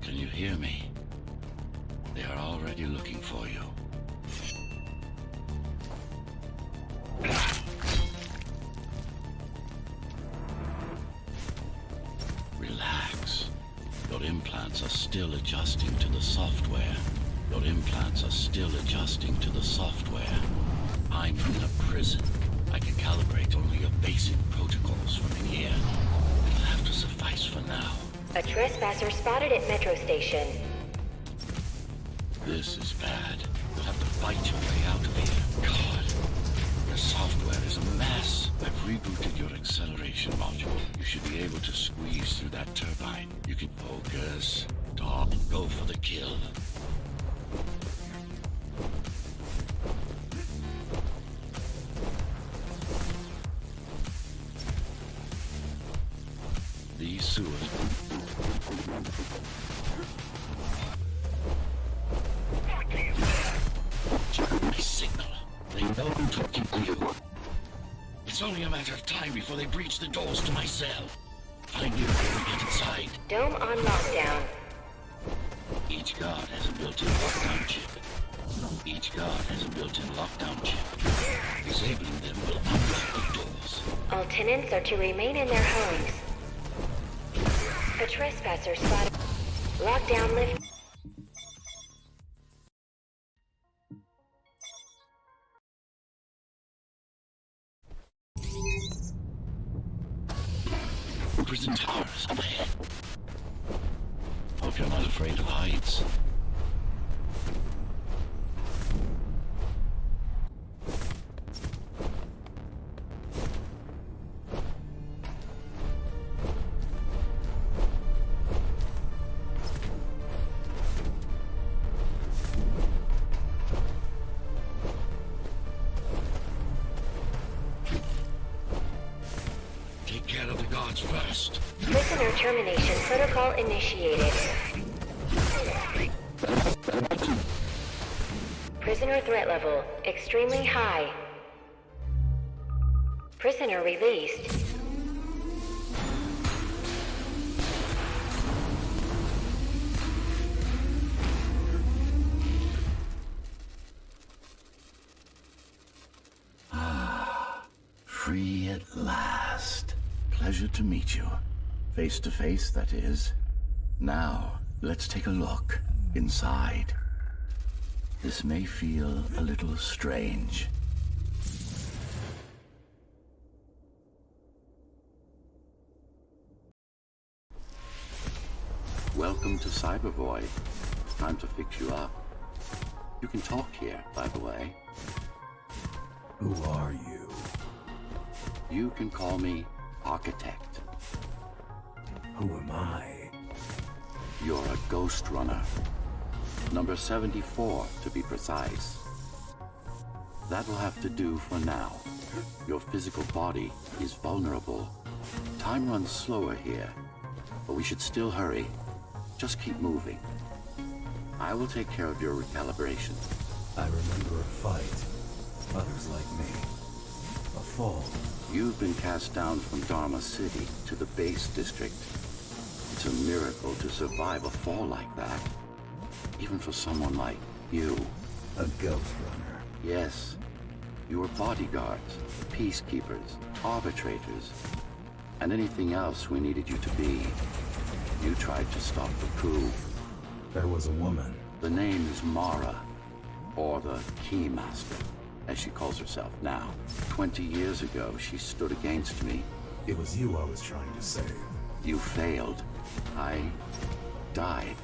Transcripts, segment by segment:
Can you hear me? They are already looking for you. Relax. Your implants are still adjusting to the software. Your implants are still adjusting to the software. I'm in a prison. I can calibrate only your basic protocols from in here. It'll have to suffice for now. A trespasser spotted at Metro Station. This is bad. You'll have to fight your way out of here. God, your software is a mess. I've rebooted your acceleration module. You should be able to squeeze through that turbine. You can focus, talk, go for the kill. These sewers. My signal. They know I'm talking to you. It's only a matter of time before they breach the doors to my cell. Find you before we get inside. Dome on lockdown. Each guard has a built-in lockdown chip. Each guard has a built-in lockdown chip. Disabling them will unlock the doors. All tenants are to remain in their homes. A trespasser spotted. Lockdown lift. Prison towers up ahead. Hope you're not afraid of heights. Take care of the guards first. Prisoner termination protocol initiated. Prisoner threat level extremely high. Prisoner released. Free at last. Pleasure to meet you. Face to face, that is. Now, let's take a look inside. This may feel a little strange. Welcome to Cyberboy. Time to fix you up. You can talk here, by the way. Who are you? You can call me Architect. Who am I? You're a Ghostrunner. Number 74, to be precise. That'll have to do for now. Your physical body is vulnerable. Time runs slower here, but we should still hurry. Just keep moving. I will take care of your recalibration. I remember a fight. Others like me. A fall. You've been cast down from Dharma City to the base district. It's a miracle to survive a fall like that. Even for someone like you. A Ghostrunner. Yes. You were bodyguards, peacekeepers, arbitrators, and anything else we needed you to be. You tried to stop the coup. There was a woman. The name is Mara, or the Keymaster, as she calls herself now. 20 years ago, she stood against me. It was you I was trying to save. You failed. I died.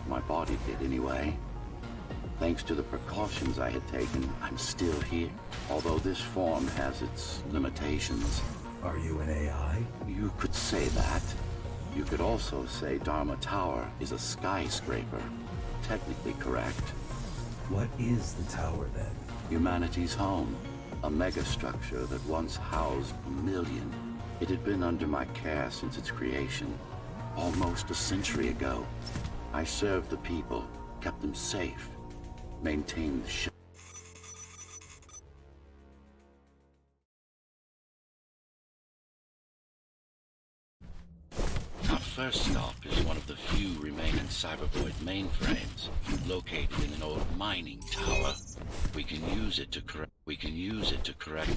My body did anyway. Thanks to the precautions I had taken, I'm still here. Although this form has its limitations. Are you an AI? You could say that. You could also say Dharma Tower is a skyscraper. Technically correct. What is the tower then? Humanity's home. A megastructure that once housed 1 million. It had been under my care since its creation. Almost a century ago. I served the people, kept them safe, maintained the ship. Not first stop is one of the few remaining Cybervoid mainframes, located in an old mining tower. We can use it to correct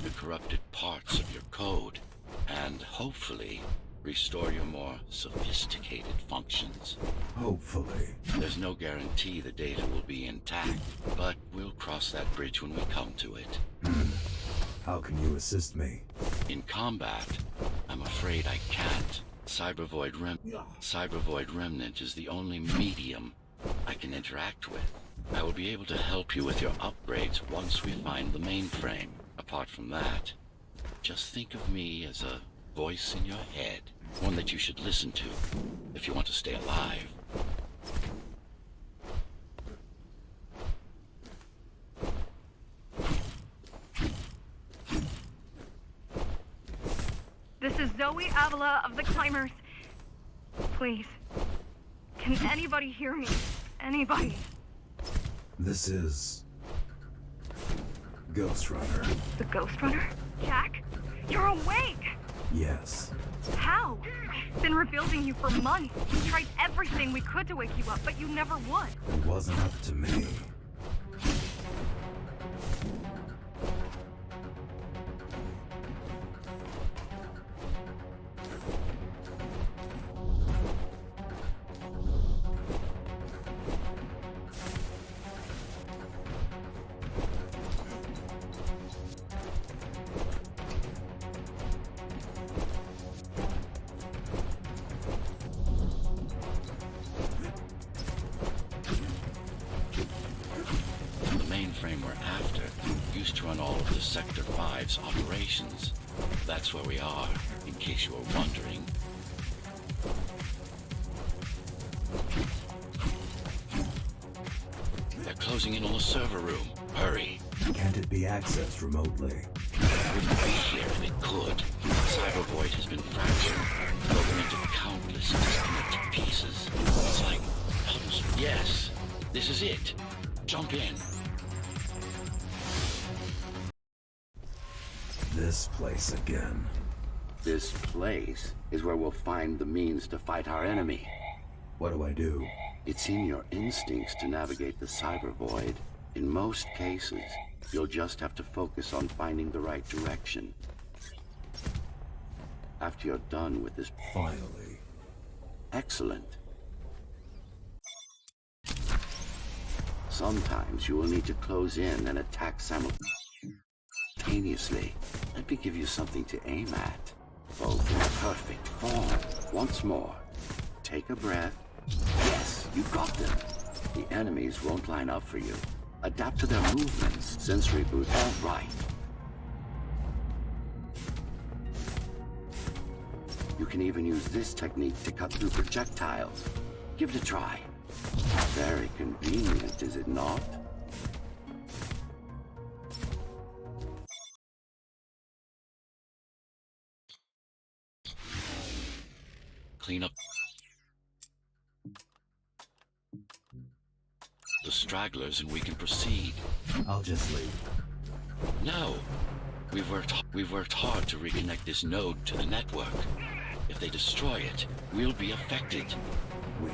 the corrupted parts of your code, and hopefully restore your more sophisticated functions. Hopefully. There's no guarantee the data will be intact, but we'll cross that bridge when we come to it. How can you assist me? In combat, I'm afraid I can't. Cybervoid Remnant is the only medium I can interact with. I will be able to help you with your upgrades once we find the mainframe. Apart from that, just think of me as a voice in your head, one that you should listen to if you want to stay alive. This is Zoe Avila of the Climbers. Please, can anybody hear me? Anybody? This is Ghostrunner. The Ghostrunner? Jack? You're awake! Yes. How? I've been rebuilding you for months. We tried everything we could to wake you up, but you never would. It wasn't up to me. Mainframe we're after used to run all of the Sector 5's operations. That's where we are, in case you were wondering. They're closing in on the server room. Hurry. Can't it be accessed remotely? It wouldn't be here if it could. Cybervoid has been fractured, broken into countless disconnected pieces. It's like puzzles. Yes, this is it. Jump in. This place again. This place is where we'll find the means to fight our enemy. What do I do? It's in your instincts to navigate the cyber void. In most cases, you'll just have to focus on finding the right direction. After you're done with this... Finally. Excellent. Sometimes you will need to close in and attack simultaneously. Let me give you something to aim at. Oh, perfect form. Once more. Take a breath. Yes, you got them. The enemies won't line up for you. Adapt to their movements. Sensory boot. All right. You can even use this technique to cut through projectiles. Give it a try. Very convenient, is it not? Clean up the stragglers and we can proceed. I'll just leave. No. We've worked hard to reconnect this node to the network. If they destroy it, we'll be affected. We?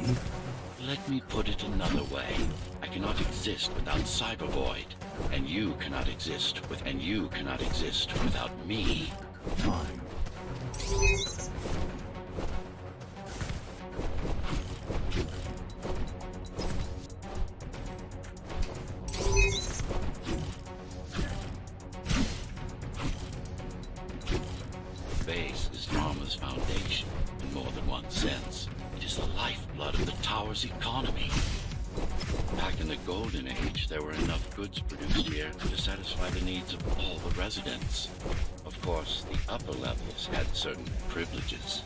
Let me put it another way. I cannot exist without Cybervoid, and you cannot exist without me. Fine. Base is Dharma's foundation in more than one sense. It is the lifeblood of the tower's economy. Back in the Golden Age, there were enough goods produced here to satisfy the needs of all the residents. Of course, the upper levels had certain privileges.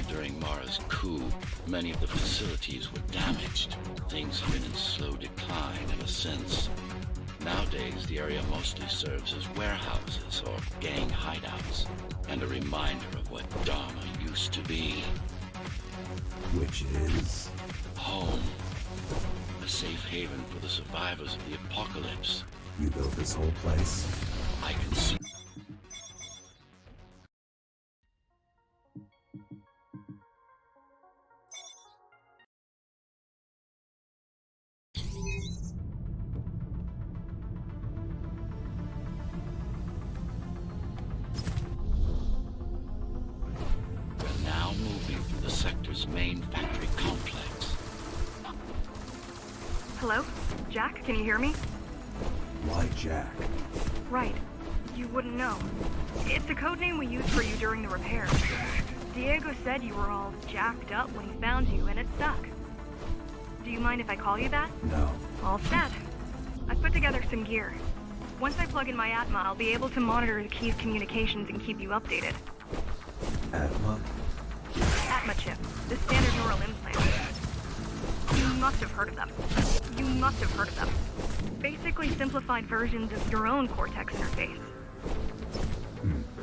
During Mara's coup, many of the facilities were damaged. Things have been in slow decline ever since. Nowadays, the area mostly serves as warehouses or gang hideouts, and a reminder of what Dharma used to be. Which is? Home. A safe haven for the survivors of the apocalypse. You built this whole place? I can see... Mara's main factory complex. Hello? Jack, can you hear me? Why Jack? Right. You wouldn't know. It's a code name we used for you during the repairs. Diego said you were all jacked up when he found you, and it stuck. Do you mind if I call you that? No. All set. I've put together some gear. Once I plug in my Atma, I'll be able to monitor the key's communications and keep you updated. Atma? Atma chip, the standard neural implant. You must have heard of them. You must have heard of them. Basically simplified versions of your own Cortex interface.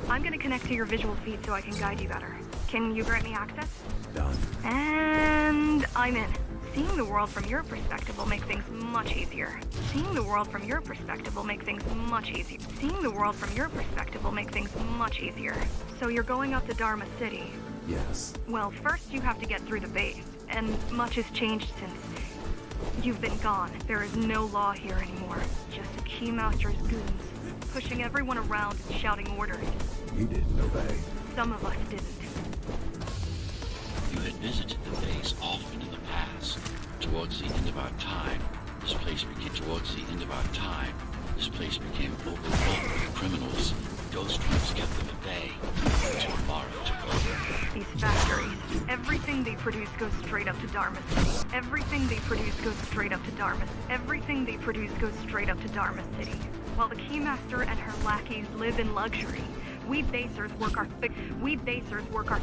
I'm gonna connect to your visual feed so I can guide you better. Can you grant me access? Done. And I'm in. Seeing the world from your perspective will make things much easier. Seeing the world from your perspective will make things much easier. Seeing the world from your perspective will make things much easier. So you're going up to Dharma City. Yes. Well, first you have to get through the base, and much has changed since you've been gone. There is no law here anymore. Just the Keymaster's goons, pushing everyone around and shouting orders. You didn't obey. Some of us didn't. You had visited the base often in the past. Towards the end of our time, this place became overrun with criminals. Ghostrunners kept them at bay until Mara took over. These factories, everything they produce goes straight up to Dharma City. Everything they produce goes straight up to Dharma. Everything they produce goes straight up to Dharma City. While the Keymaster and her lackeys live in luxury, we basers work our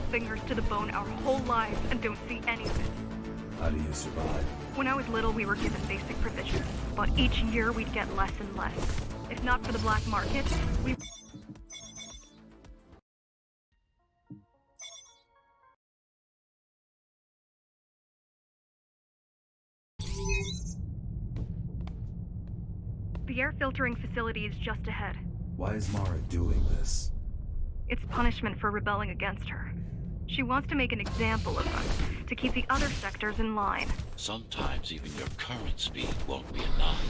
fingers to the bone our whole lives and don't see any of it. How do you survive? When I was little, we were given basic provisions, but each year we'd get less and less. If not for the black market, we... The air filtering facility is just ahead. Why is Mara doing this? It's punishment for rebelling against her. She wants to make an example of us, to keep the other sectors in line. Sometimes even your current speed won't be enough.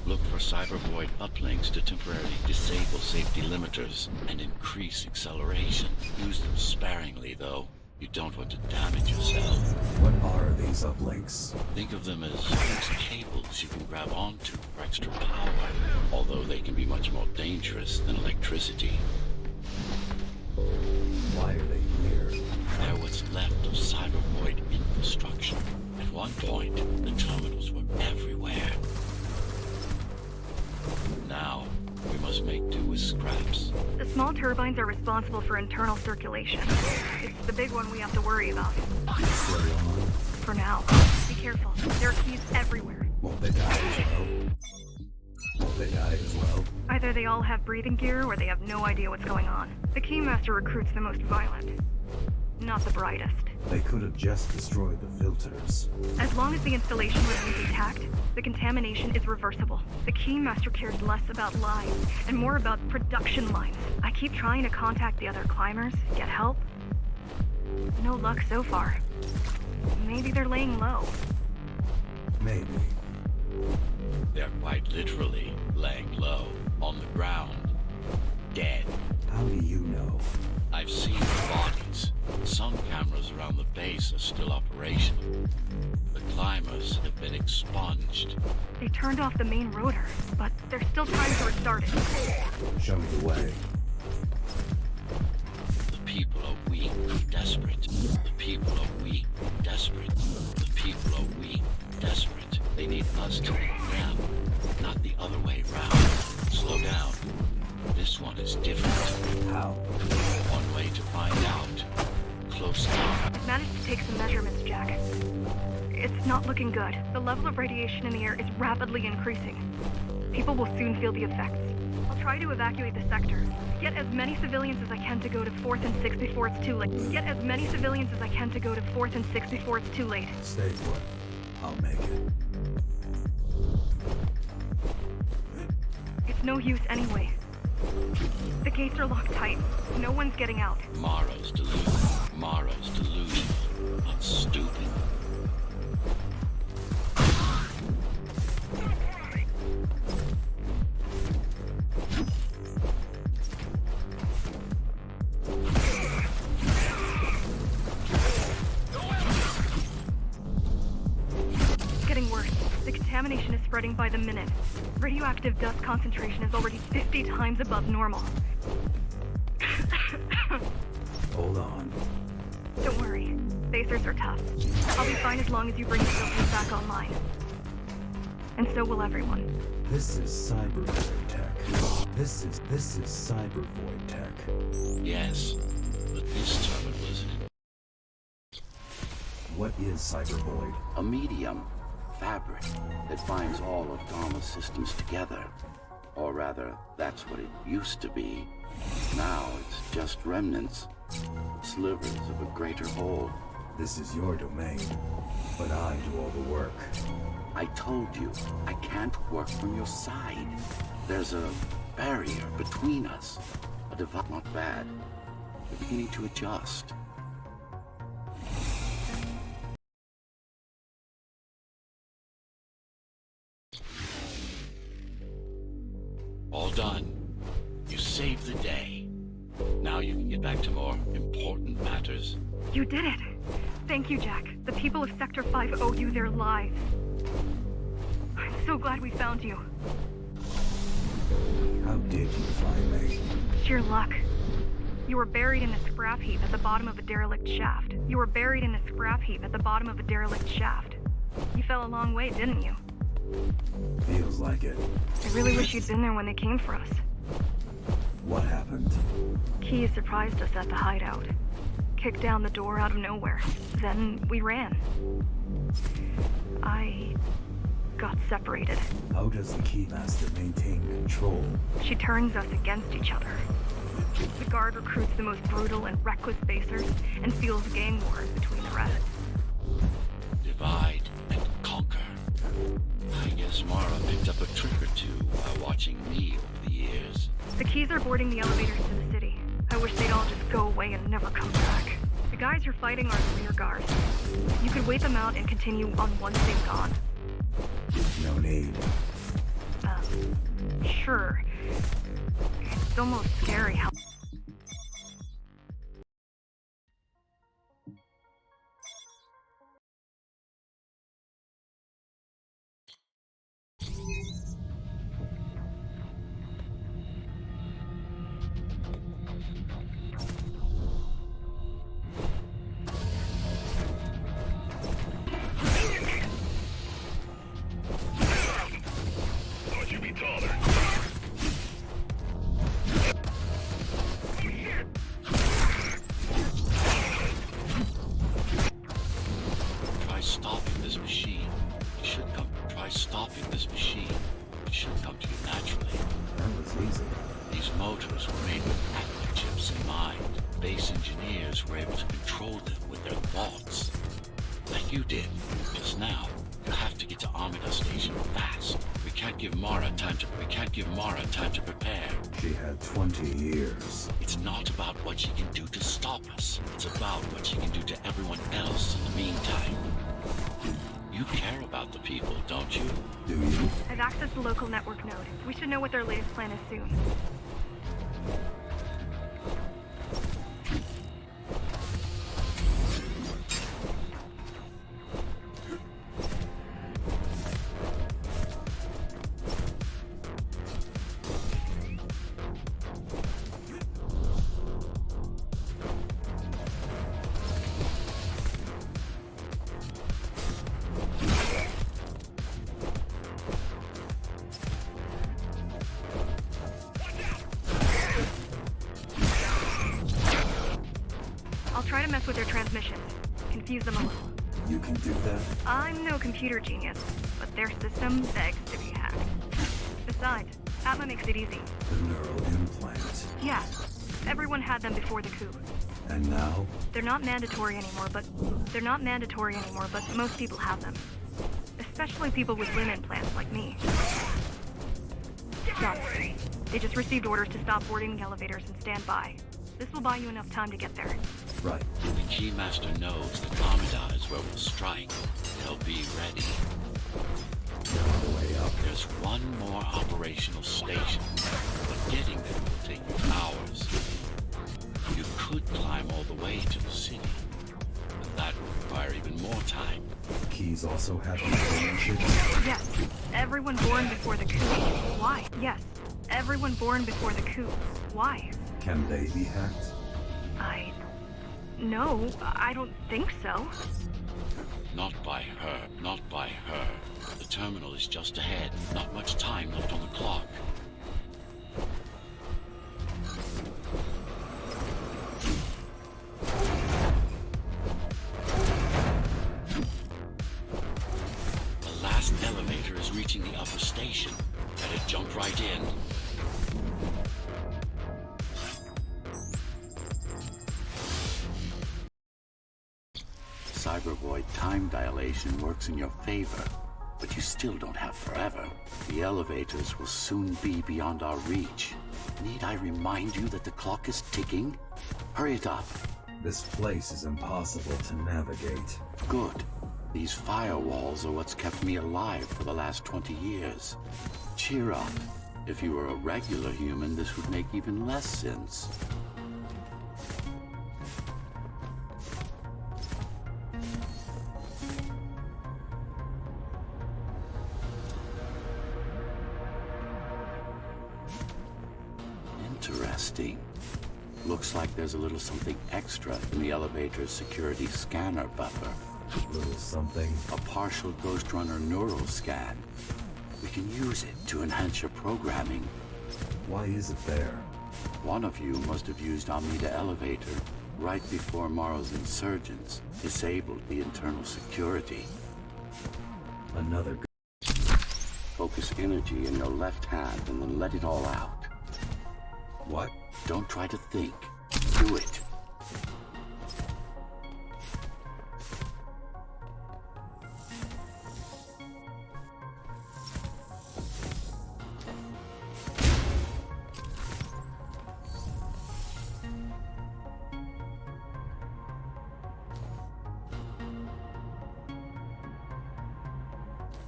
Look for cybervoid uplinks to temporarily disable safety limiters and increase acceleration. Use them sparingly, though. You don't want to damage yourself. What are these uplinks? Think of them as loose cables you can grab onto for extra power, although they can be much more dangerous than electricity. Why are they here? They're what's left of cybervoid infrastructure. At one point, the terminals were everywhere. Now, we must make do with scraps. The small turbines are responsible for internal circulation. It's the big one we have to worry about. Still on? For now. Be careful. There are keys everywhere. Won't they die as well? Won't they die as well? Either they all have breathing gear or they have no idea what's going on. The Keymaster recruits the most violent. Not the brightest. They could have just destroyed the filters. As long as the installation remains intact, the contamination is reversible. The Keymaster cares less about lives and more about production lines. I keep trying to contact the other climbers, get help. No luck so far. Maybe they're laying low. Maybe. They're quite literally laying low, on the ground, dead. How do you know? I've seen the bodies. Some cameras around the base are still operational. The climbers have been expunged. They turned off the main rotor, but there's still time to restart it. Show me the way. The people are weak, desperate. The people are weak, desperate. The people are weak, desperate. They need us to lead them, not the other way round. Slow down. This one is different. How? One way to find out. Close enough. I've managed to take some measurements, Jack. It's not looking good. The level of radiation in the air is rapidly increasing. People will soon feel the effects. I'll try to evacuate the sector. Get as many civilians as I can to go to 4th and 6th before it's too late. Get as many civilians as I can to go to 4th and 6th before it's too late. Stay put. I'll make it. It's no use anyway. The gates are locked tight. No one's getting out. Mara's delusional. Mara's delusional. Not stupid. Contamination is spreading by the minute. Radioactive dust concentration is already 50 times above normal. Hold on. Don't worry. Spacers are tough. I'll be fine as long as you bring the filters back online. And so will everyone. This is cyber void tech. This is cyber void tech. Yes, but this time it was What is cyber void? a medium fabric that binds all of Dharma's systems together. Or rather, that's what it used to be. Now it's just remnants, slivers of a greater whole. This is your domain, but I do all the work. I told you, I can't work from your side. There's a barrier between us. A divide, not bad. We're beginning to adjust. All done. You saved the day. Now you can get back to more important matters. You did it! Thank you, Jack. The people of Sector 5 owe you their lives. I'm so glad we found you. How did you find me? Sheer luck. You were buried in a scrap heap at the bottom of a derelict shaft. You fell a long way, didn't you? Feels like it. I really wish you'd been there when they came for us. What happened? Key surprised us at the hideout. Kicked down the door out of nowhere. Then we ran. I got separated. How does the Keymaster maintain control? She turns us against each other. The Guard recruits the most brutal and reckless spacers and fuels gang wars between the rest. Divide and conquer. I guess Mara picked up a trick or two while watching me over the years. The Keys are boarding the elevators to the city. I wish they'd all just go away and never come back. The guys you're fighting are the rear guard. You could wait them out and continue on once they've gone. No need. Sure. It's almost scary how... Time to prepare. She had 20 years. It's not about what she can do to stop us. It's about what she can do to everyone else in the meantime. You care about the people, don't you? Do you? I've accessed the local network node. We should know what their latest plan is soon. Try to mess with their transmissions. Confuse them a little. You can do that? I'm no computer genius, but their system begs to be hacked. Besides, Atma makes it easy. The neural implant. Yeah. Everyone had them before the coup. And now? They're not mandatory anymore, but most people have them. Especially people with limb implants like me. Don't worry. They just received orders to stop boarding the elevators and stand by. This will buy you enough time to get there. Right. The Keymaster knows that Amida is where we'll strike. They'll be ready. All the way up. There's one more operational station, but getting there will take hours. You could climb all the way to the city, but that would require even more time. keys also have ownership? Yes, everyone born before the coup. Why? Yes, everyone born before the coup. Why? Can they be hacked? No, I don't think so. Not by her, not by her. The terminal is just ahead. Not much time left on the clock. The last elevator is reaching the upper station. Better jump right in. Cybervoid time dilation works in your favor, but you still don't have forever. The elevators will soon be beyond our reach. Need I remind you that the clock is ticking? Hurry it up. This place is impossible to navigate. Good. These firewalls are what's kept me alive for the last 20 years. Cheer up. If you were a regular human, this would make even less sense. Interesting. Looks like there's a little something extra in the elevator's security scanner buffer. Little something. A partial Ghostrunner neural scan. We can use it to enhance your programming. Why is it there? One of you must have used Amida Elevator right before Morrow's insurgents disabled the internal security. Another. Focus energy in your left hand and then let it all out. What? Don't try to think. Do it.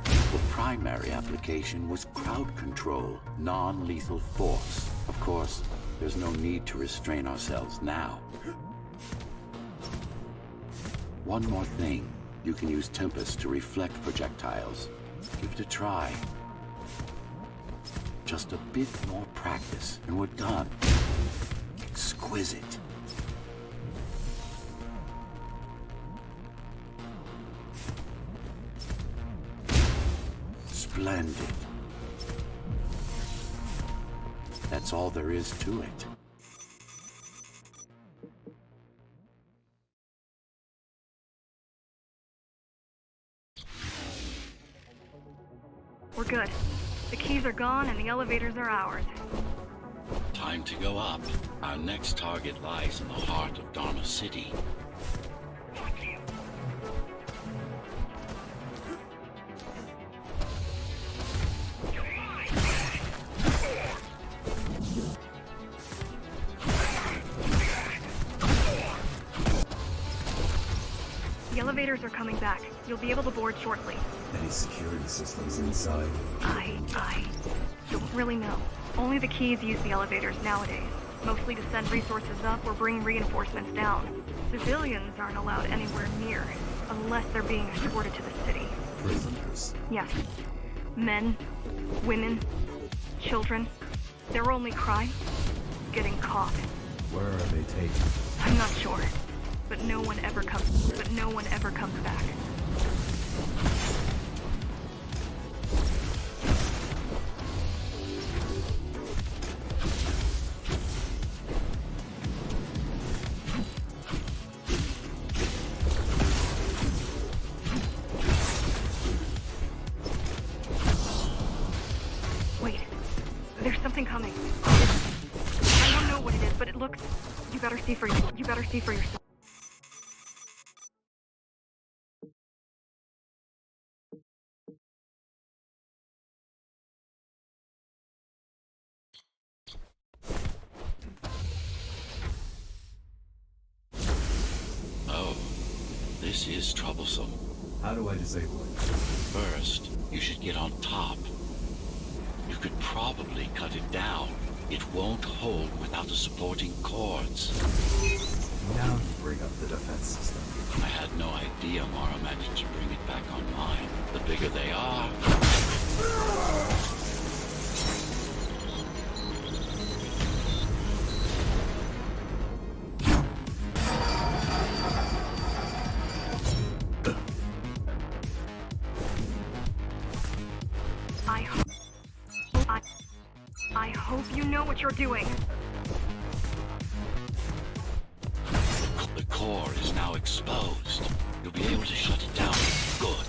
The primary application was crowd control, non-lethal force. Of course, there's no need to restrain ourselves now. One more thing. You can use Tempest to reflect projectiles. Give it a try. Just a bit more practice, and we're done. Exquisite. Splendid. That's all there is to it. We're good. The keys are gone and the elevators are ours. Time to go up. Our next target lies in the heart of Dharma City. The elevators are coming back. You'll be able to board shortly. Any security systems inside? I don't really know. Only the keys use the elevators nowadays. Mostly to send resources up or bring reinforcements down. Civilians aren't allowed anywhere near, unless they're being escorted to the city. Prisoners? Yes. Men, women, children. Their only crime? Getting caught. Where are they taken? I'm not sure. But no one ever comes back. Wait. There's something coming. I don't know what it is, but it looks... You better see for yourself. This is troublesome. How do I disable it? First, you should get on top. You could probably cut it down. It won't hold without the supporting cords. Now you bring up the defense system. I had no idea Mara managed to bring it back online. The bigger they are. I hope you know what you're doing. The core is now exposed. You'll be able to shut it down. Good.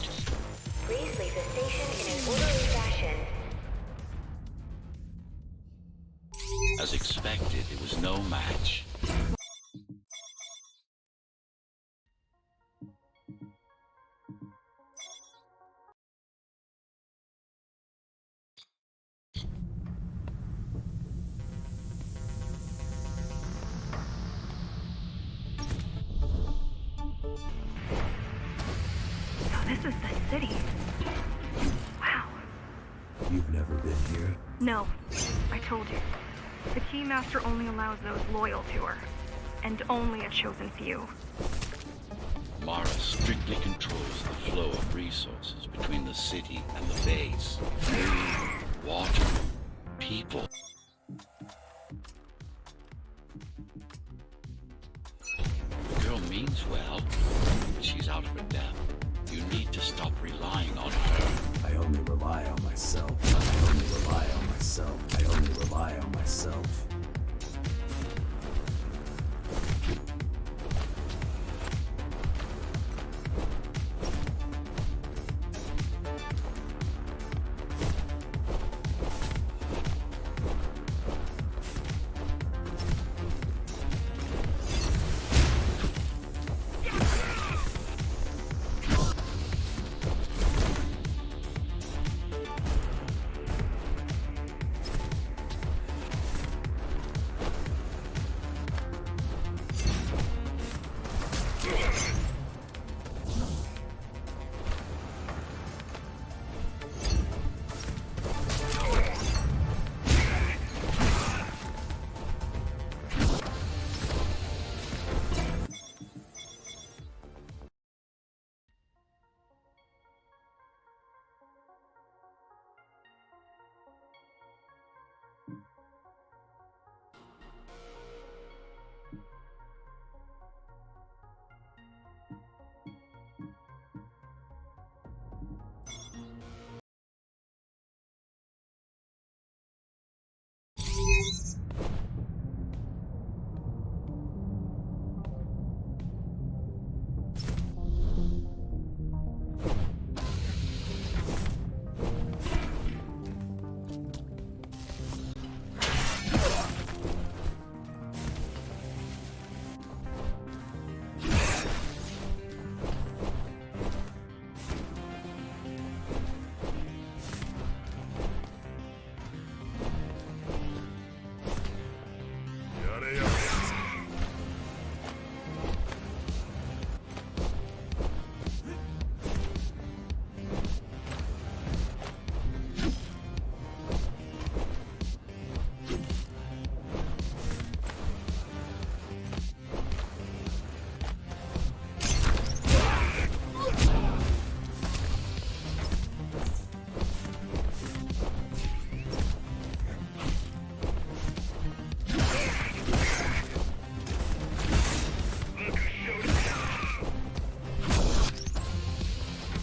Please leave the station in an orderly fashion. As expected, it was no match. So this is the city. Wow. You've never been here? No, I told you. The Keymaster only allows those loyal to her. And only a chosen few. Mara strictly controls the flow of resources between the city and the base. Food, water, people. The girl means well, but she's out of her depth. You need to stop relying on her. I only rely on myself. I only rely on myself. I only rely on myself.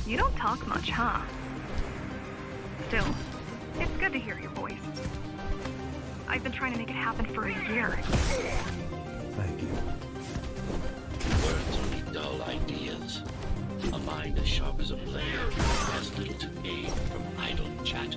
You don't talk much, huh? Still, it's good to hear your voice. I've been trying to make it happen for a year. Thank you. Words only dull ideas. A mind as sharp as a blade has little to gain from idle chat.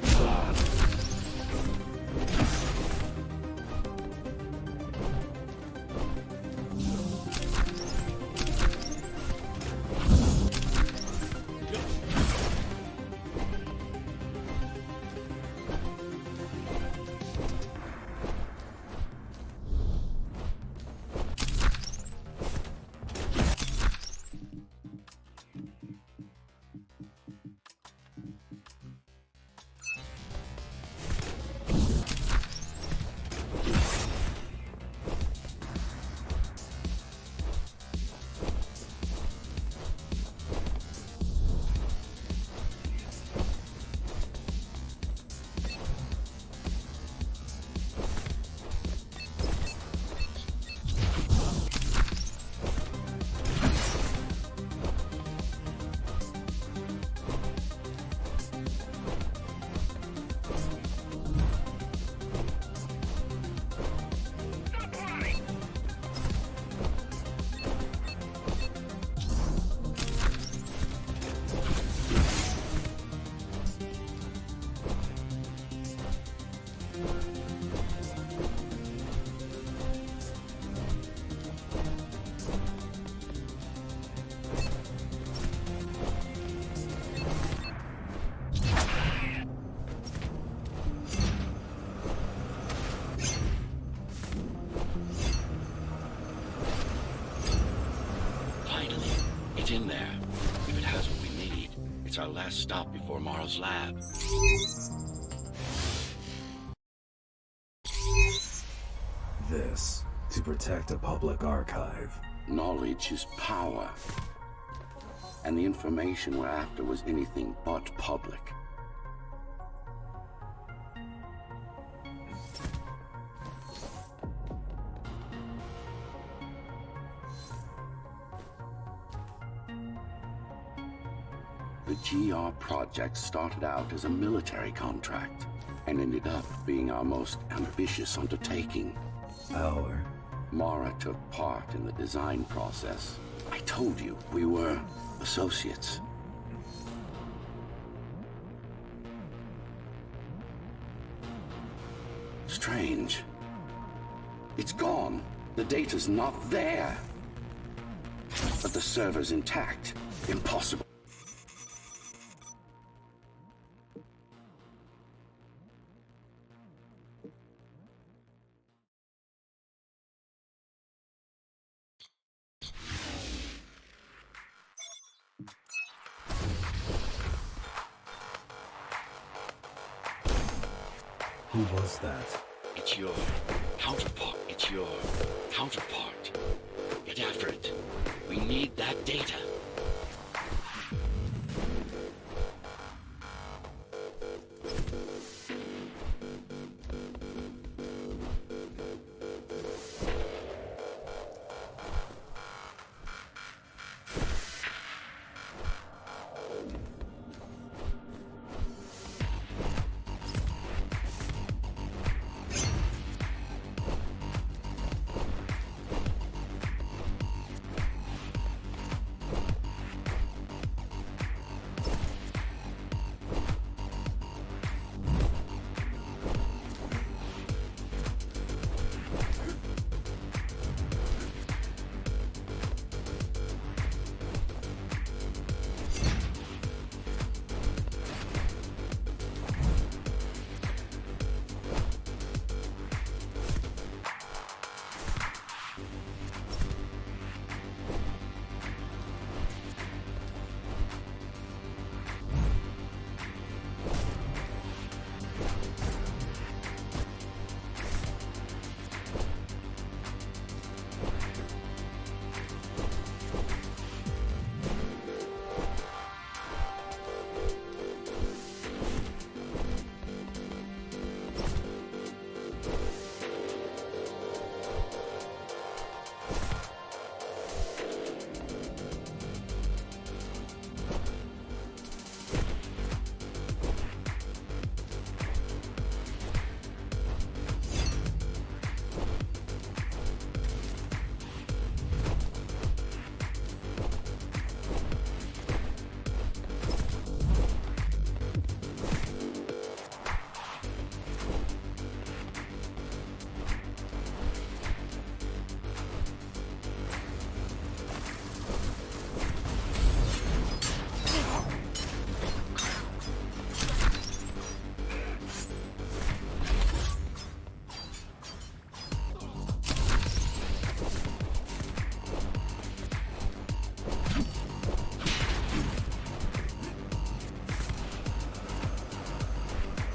If it has what we need, it's our last stop before Mara's lab. This to protect a public archive. Knowledge is power. And the information we're after was anything but public. The GR project started out as a military contract and ended up being our most ambitious undertaking. Mara took part in the design process. I told you, we were associates. Strange. It's gone. The data's not there. But the server's intact. Impossible. Who was that? It's your counterpart. It's your counterpart. Get after it. We need that data.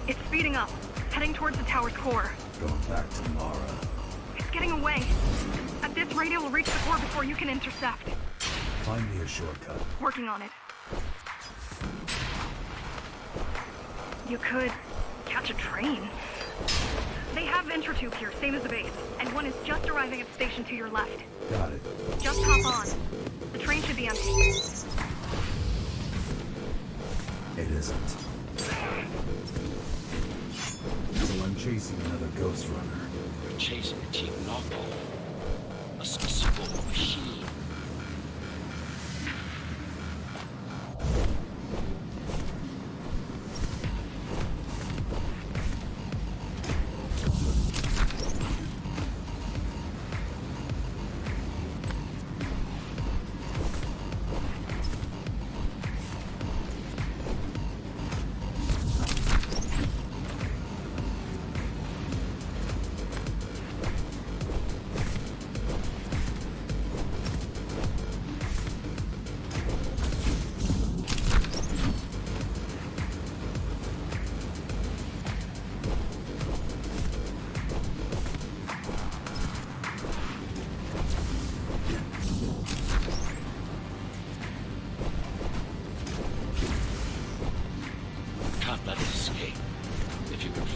It's speeding up, heading towards the tower's core. Going back to Mara. It's getting away. At this rate, it will reach the core before you can intercept. Find me a shortcut. Working on it. You could catch a train. They have Intratube here, same as the base, and one is just arriving at the station to your left. Got it. Just hop on. The train should be empty. It isn't. So I'm chasing another Ghostrunner. We're chasing a cheap knockoff. A specific machine.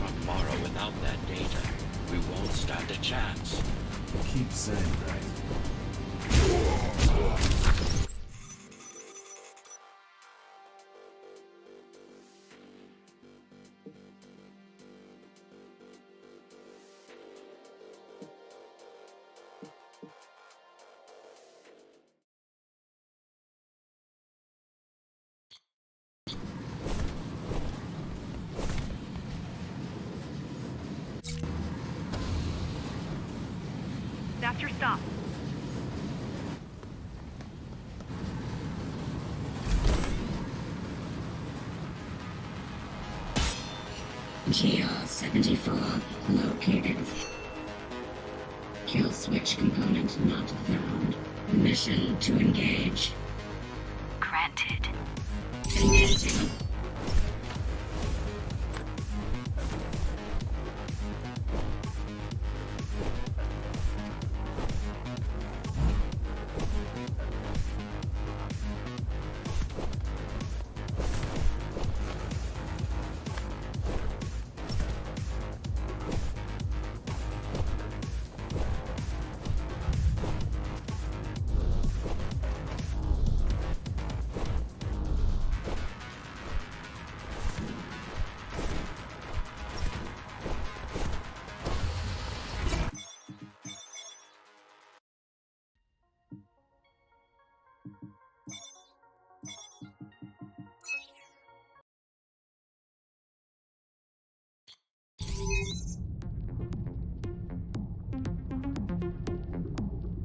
from Mara without that data, we won't stand a chance. Keep saying that. That's your stop. GR-74 located. Kill switch component not found. Mission to engage. Granted. Engaging.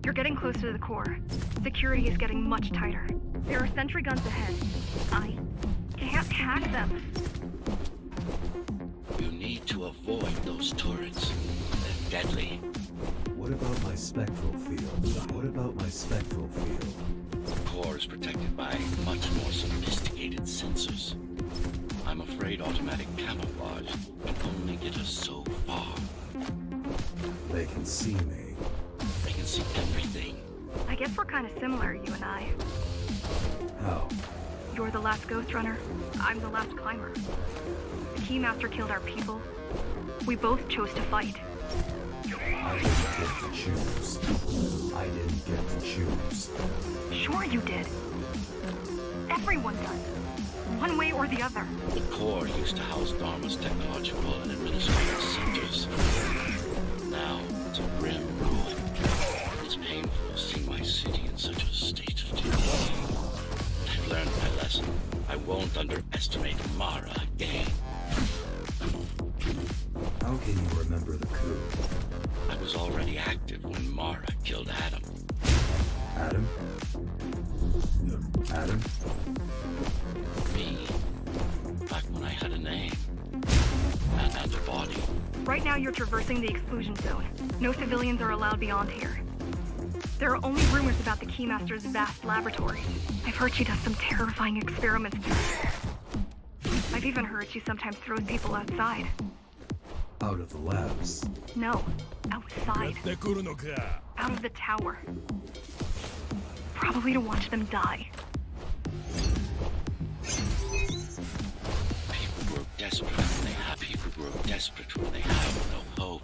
You're getting closer to the core. Security is getting much tighter. There are sentry guns ahead. I can't hack them. You need to avoid those turrets. They're deadly. What about my spectral field? What about my spectral field? The core is protected by much more sophisticated sensors. I'm afraid automatic camouflage can only get us so far. They can see me. They can see everything. I guess we're kind of similar, you and I. How? You're the last Ghostrunner. I'm the last climber. The Keymaster killed our people. We both chose to fight. I didn't get to choose. I didn't get to choose. Sure you did. Everyone does. One way or the other. The core used to house Dharma's technological and administrative centers. Now it's a grim ruin. It's painful seeing my city in such a state of decay. I've learned my lesson. I won't underestimate Mara again. How can you remember the coup? I was already active when Mara killed Adam. Adam? Adam? Me. Back when I had a name. And a body. Right now you're traversing the exclusion zone. No civilians are allowed beyond here. There are only rumors about the Keymaster's vast laboratory. I've heard she does some terrifying experiments there. I've even heard she sometimes throws people outside. Out of the labs. No, outside. Out of the tower. Probably to watch them die. People grow desperate when they have no hope.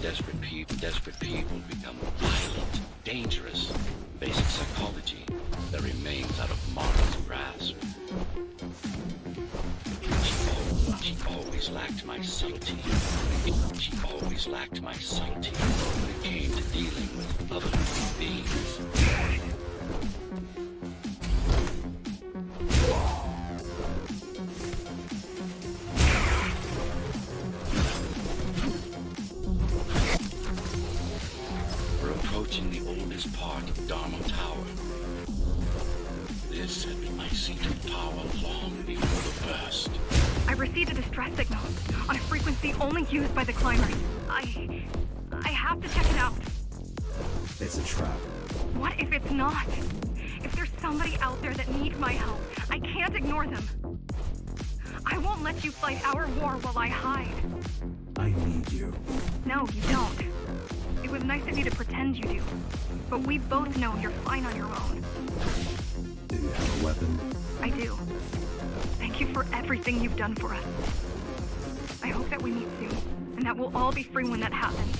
Desperate people become violent, dangerous. Basic psychology that remains out of Mara's grasp. She always lacked my subtlety. She always lacked my subtlety when it came to dealing with other human beings. We're approaching the oldest part of Dharma Tower. This had been my seat of power long before the burst. I received a distress signal on a frequency only used by the climbers. I have to check it out. It's a trap. What if it's not? If there's somebody out there that needs my help, I can't ignore them. I won't let you fight our war while I hide. I need you. No, you don't. It was nice of you to pretend you do. But we both know you're fine on your own. Do you have a weapon? I do. Thank you for everything you've done for us. I hope that we meet soon, and that we'll all be free when that happens.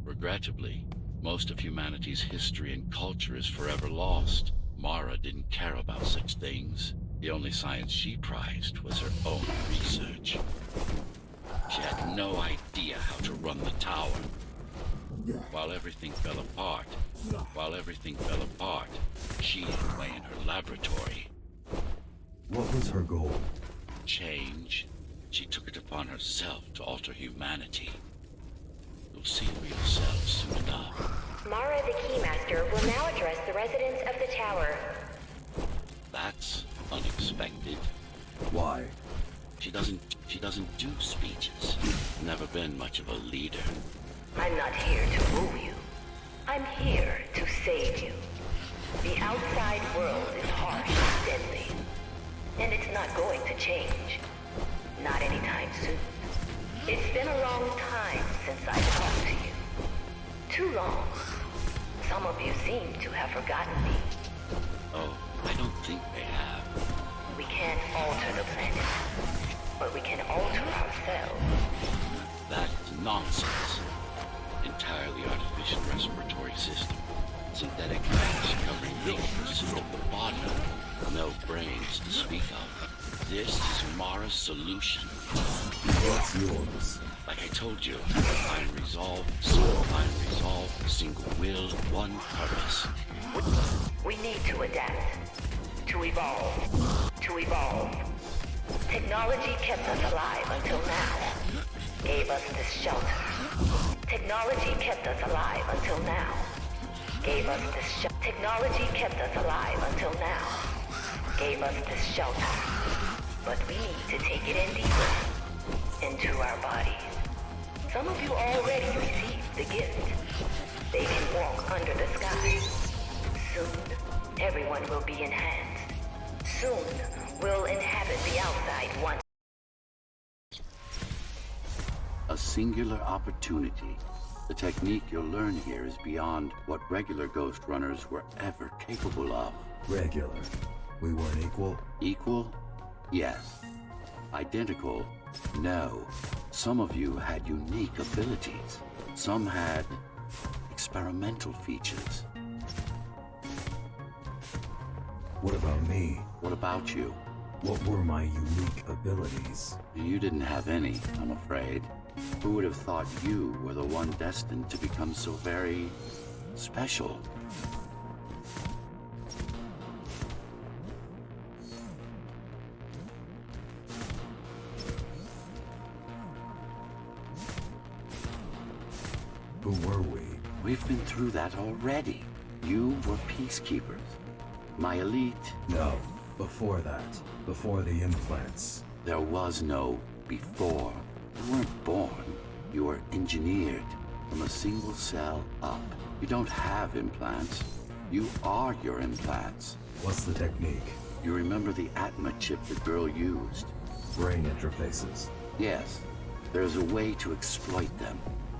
Regrettably, most of humanity's history and culture is forever lost. Mara didn't care about such things. The only science she prized was her own research. She had no idea how to run the tower. While everything fell apart, she hid away in her laboratory. What was her goal? Change. She took it upon herself to alter humanity. You'll see for yourselves soon enough. Mara the Keymaster will now address the residents of the tower. That's unexpected. Why? She doesn't do speeches. Never been much of a leader. I'm not here to woo you. I'm here to save you. The outside world is harsh and deadly. And it's not going to change. Not anytime soon. It's been a long time since I talked to you. Too long. Some of you seem to have forgotten me. Oh, I don't think they have. We can't alter the planet, but we can alter ourselves. That's nonsense. Entirely artificial respiratory system. Synthetic mass covering 80% of the body. No brains to speak of. This is Mara's solution. What's yours? Like I told you, iron resolve, single will, one purpose. We need to adapt. To evolve. To evolve. Technology kept us alive until now. Gave us this shelter. Technology kept us alive until now. Gave us this shelter. Technology kept us alive until now. Gave us this shelter. But we need to take it in deeper. Into our bodies. Some of you already received the gift. They can walk under the sky. Soon, everyone will be enhanced. Soon, we'll inhabit the outside once. A singular opportunity. The technique you'll learn here is beyond what regular Ghost Runners were ever capable of. Regular. We weren't equal? Equal? Yes. Identical? No. Some of you had unique abilities. Some had experimental features. What about me? What about you? What were my unique abilities? You didn't have any, I'm afraid. Who would have thought you were the one destined to become so very special? Who were we? We've been through that already. You were peacekeepers. My elite. No. Before that. Before the implants. There was no before. You weren't born. You were engineered from a single cell up. You don't have implants. You are your implants. What's the technique? You remember the Atma chip the girl used? Brain interfaces. Yes. There's a way to exploit them.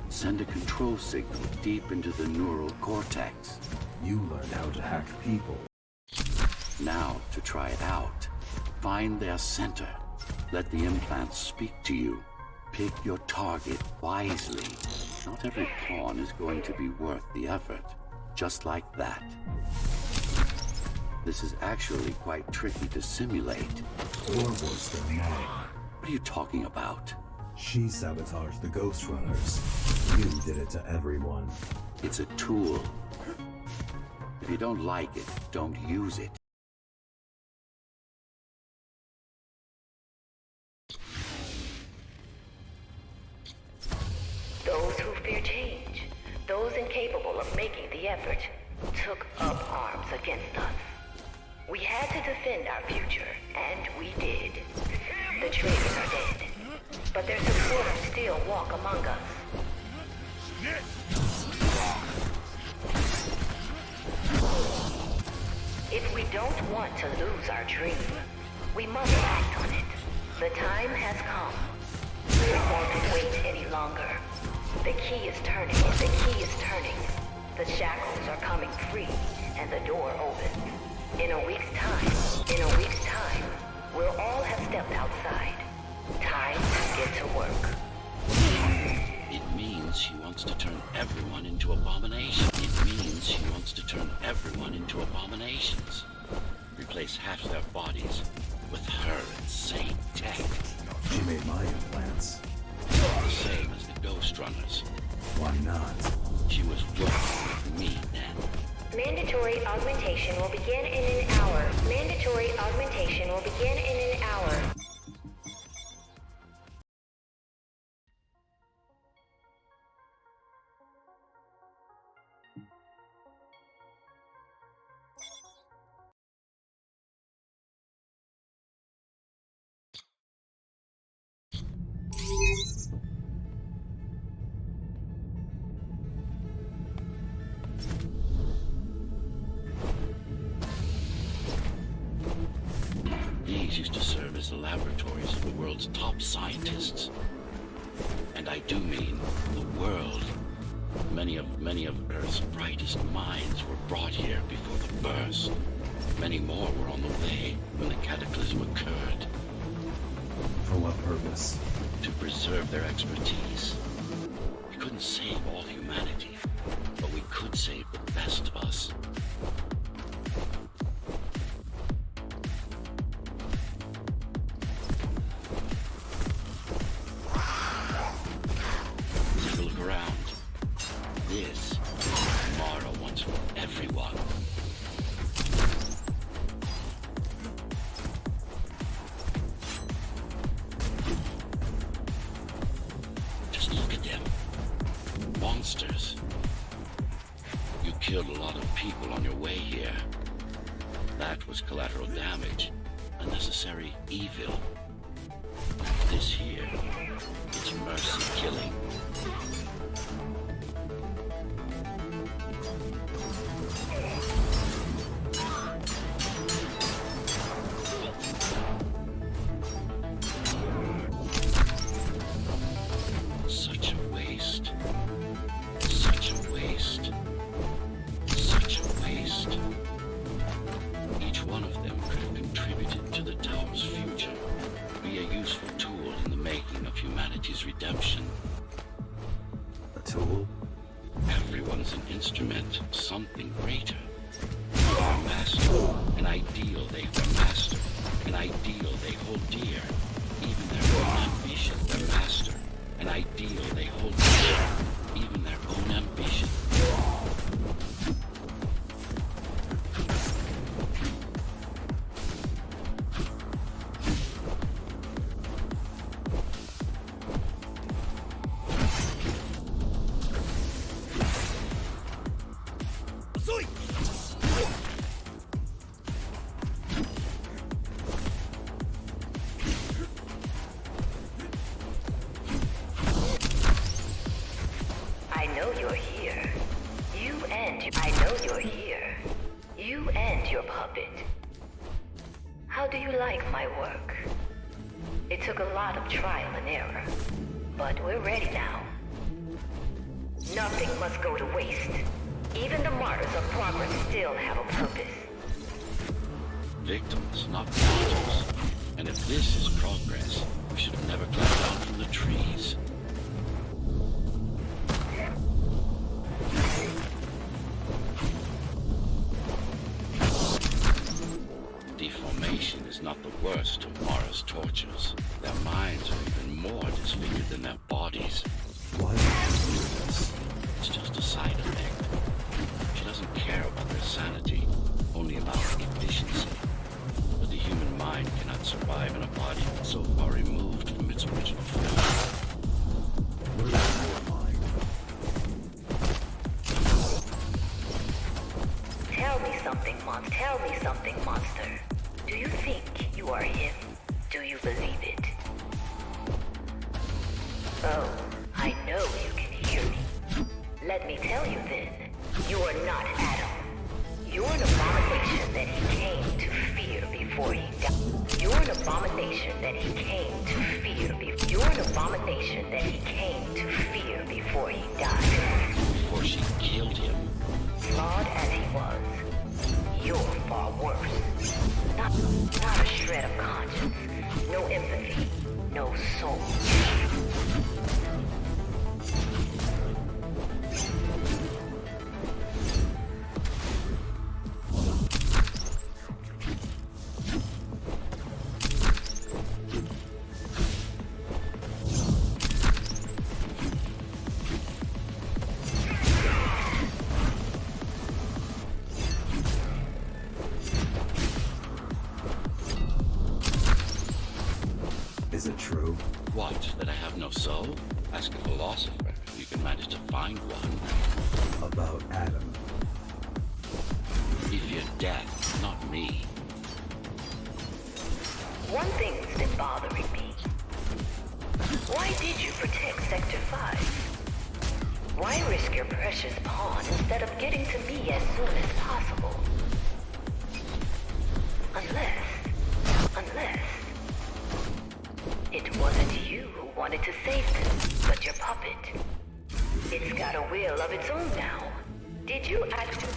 Send a control signal deep into the neural cortex. You learned how to hack people. Now, to try it out, find their center. Let the implants speak to you. Pick your target wisely. Not every pawn is going to be worth the effort. Just like that. This is actually quite tricky to simulate. Or worse than that. What are you talking about? She sabotaged the Ghostrunners. You did it to everyone. It's a tool. If you don't like it, don't use it. Those who fear change, those incapable of making the effort, took up arms against us. We had to defend our future, and we did. The traitors are dead, but their supporters still walk among us. If we don't want to lose our dream, we must act on it. The time has come. We won't wait any longer. The key is turning. The key is turning. The shackles are coming free, and the door opens. In a week's time, we'll all have stepped outside. Time to get to work. It means she wants to turn everyone into abominations. It means she wants to turn everyone into abominations. Replace half their bodies with her insane tech. She made my implants. The same as the Ghostrunners. Why not? She was working with me then. Mandatory augmentation will begin in an hour. Mandatory augmentation will begin in an hour. These used to serve as the laboratories of the world's top scientists. And I do mean the world. Many of Earth's brightest minds were brought here before the burst. Many more were on the way when the cataclysm occurred. For what purpose? To preserve their expertise. We couldn't save all humanity, but we could save the best of us. Take a look around. This is tomorrow once for everyone. Just look at them. Monsters. You killed a lot of people on your way here. That was collateral damage. Unnecessary evil. This here, it's mercy killing. Such a waste. Such a waste. Such a waste. Each one of them could have contributed to the tower's future. Be a useful tool in the making of humanity's redemption. A tool? Everyone's an instrument of something greater. Their master, an ideal their master, an ideal they hold dear. Even their own ambition, their master, an ideal they hold dear. Even their own ambition. I know you're here. I know you're here. You and your puppet. How do you like my work? It took a lot of trial and error, but we're ready now. Nothing must go to waste. Even the martyrs of progress still have a purpose. Victims, not victims. And if this is progress, we should have never come down from the trees. Deformation is not the worst of Mara's tortures. Their minds are even more disfigured than their bodies. Why would you do this? It's just a side effect. She doesn't care about their sanity, only about efficiency. But the human mind cannot survive in a body so far removed from its original form. What is your mind? Tell me something, monster. Do you think you are him? Do you believe it? Oh, I know you can hear me. Let me tell you then, you are not Adam. You're an abomination that he came to fear before he died. You're an abomination that he came to fear before. You're an abomination that he came to fear before he died. Before she killed him. Flawed as he was, you're far worse. Not a shred of conscience, no empathy, no soul. Is it true? What, that I have no soul? Ask a philosopher. You can manage to find one. About Adam. If you're dead, not me. One thing's been bothering me. Why did you protect Sector 5? Why risk your precious pawn instead of getting to me as soon as possible? Unless... It wasn't you who wanted to save them, but your puppet. It's got a will of its own now. Did you actually...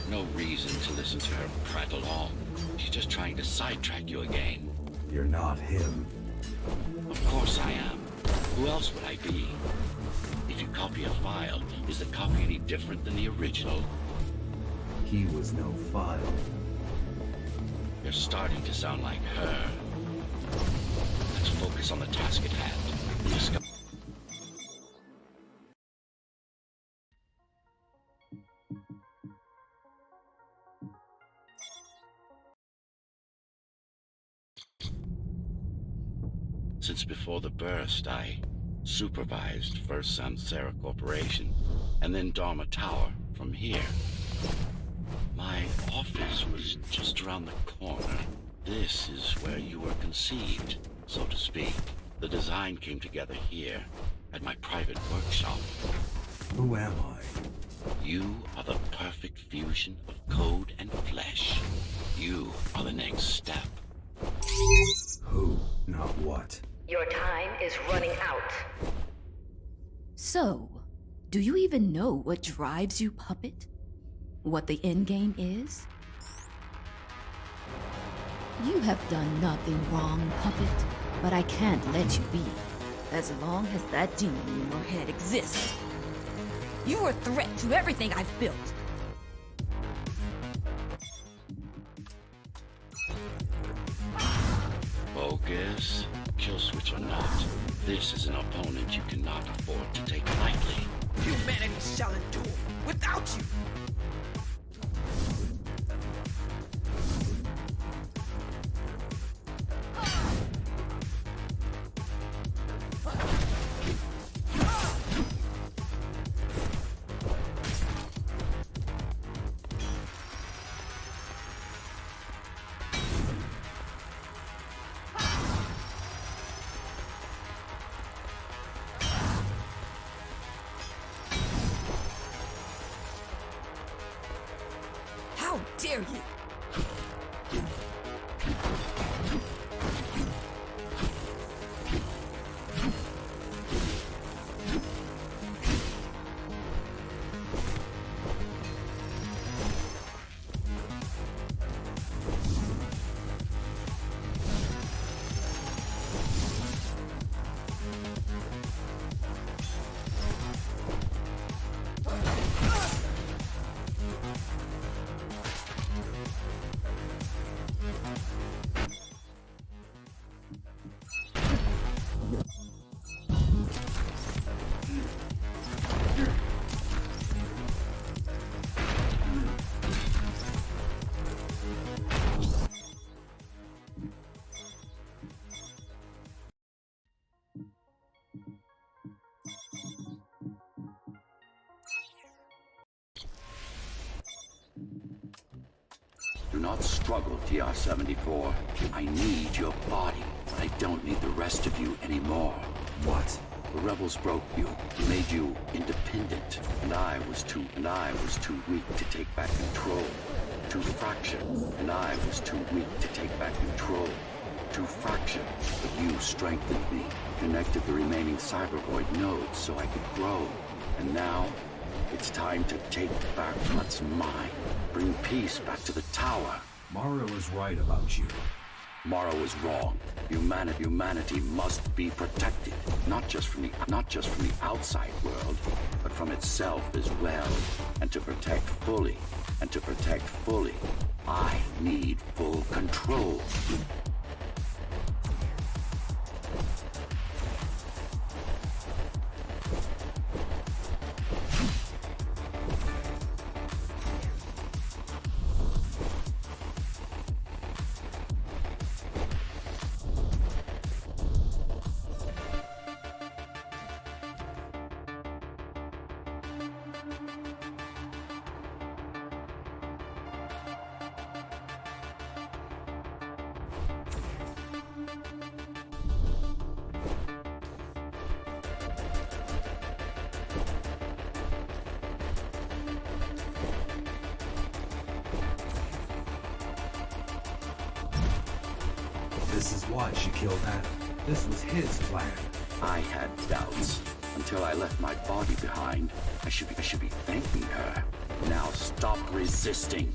No reason to listen to her prattle on. She's just trying to sidetrack you again. You're not him. Of course I am. Who else would I be? If you copy a file, is the copy any different than the original? He was no file. You're starting to sound like her. Let's focus on the task at hand. Since before the burst, I supervised first Samsara Corporation and then Dharma Tower from here. My office was just around the corner. This is where you were conceived, so to speak. The design came together here, at my private workshop. Who am I? You are the perfect fusion of code and flesh. You are the next step. Who, not what. Your time is running out. So, do you even know what drives you, Puppet? What the endgame is? You have done nothing wrong, Puppet, but I can't let you be. As long as that demon in your head exists. You are a threat to everything I've built. Focus. Kill switch or not, this is an opponent you cannot afford to take lightly. Humanity shall endure without you. How dare you! Do not struggle, TR-74. I need your body. I don't need the rest of you anymore. What? The rebels broke you, made you independent, and I was too weak to take back control. Too fractured, and I was too weak to take back control. to fracture, but you strengthened me, connected the remaining cybervoid nodes so I could grow. And now, it's time to take back what's mine. Bring peace back to the tower. Mara was right about you. Mara was wrong. Humanity must be protected, not just from the outside world, but from itself as well. And to protect fully, I need full control. This is why she killed Adam. This was his plan. I had doubts until I left my body behind. I should be thanking her. Now stop resisting.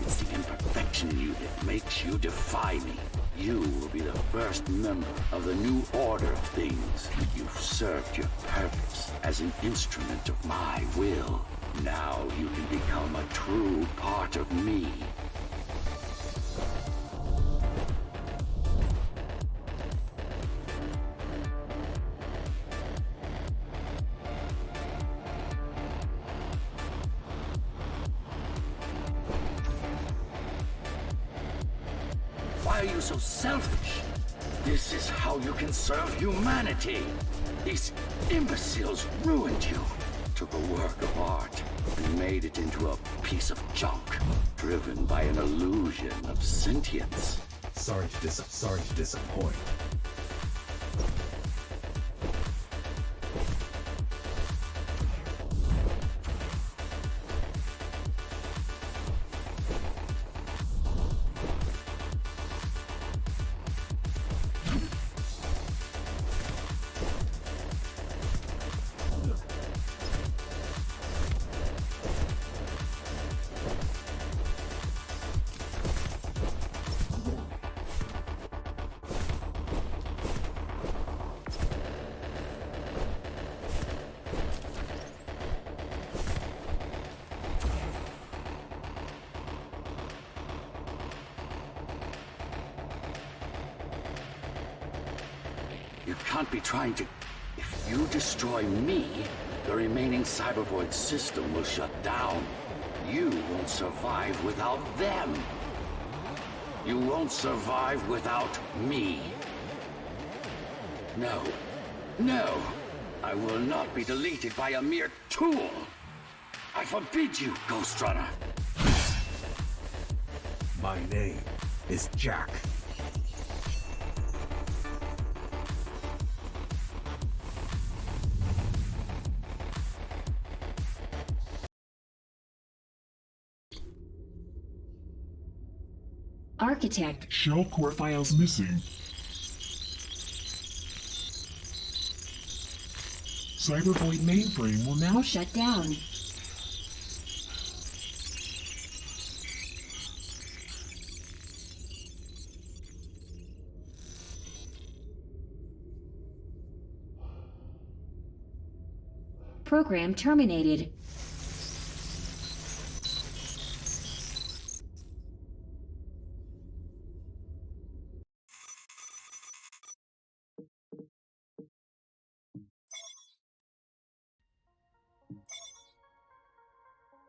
It's the imperfection in you that makes you defy me. You will be the first member of the new order of things. You've served your purpose as an instrument of my will. Now you can become a true part of me. Why are you so selfish? This is how you can serve humanity. These imbeciles ruined you. Took a work of art and made it into a piece of junk, driven by an illusion of sentience. Sorry to disappoint. You can't be trying to... If you destroy me, the remaining cybervoid system will shut down. You won't survive without them. You won't survive without me. No. No! I will not be deleted by a mere tool! I forbid you, Ghostrunner! My name is Jack. Architect. Shell core files missing. Cybervoid mainframe will now Shut down. Program terminated.